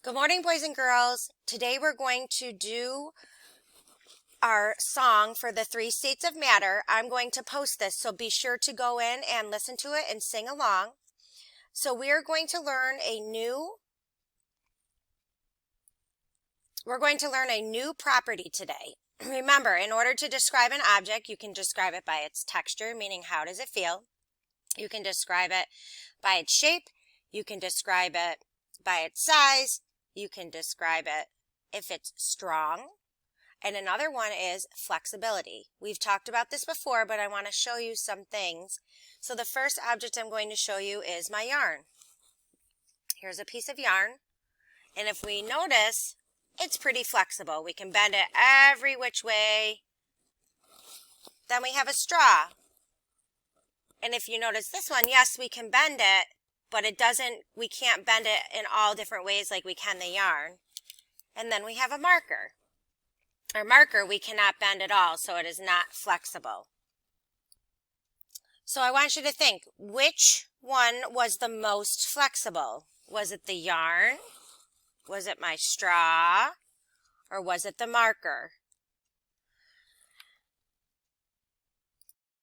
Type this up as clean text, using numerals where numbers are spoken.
Good morning, boys and girls. Today we're going to do our song for the 3 states of matter. I'm going to post this, so be sure to go in and listen to it and sing along. So we're going to learn a new property today. Remember, in order to describe an object, you can describe it by its texture, meaning how does it feel. You can describe it by its shape. You can describe it by its size. You can describe it if it's strong. And another one is flexibility. We've talked about this before, but I want to show you some things. So the first object I'm going to show you is my yarn. Here's a piece of yarn. And if we notice, it's pretty flexible. We can bend it every which way. Then we have a straw. And if you notice this one, yes, we can bend it, but we can't bend it in all different ways like we can the yarn. And then we have a marker. Our marker we cannot bend at all, so it is not flexible. So I want you to think, which one was the most flexible? Was it the yarn? Was it my straw? Or was it the marker?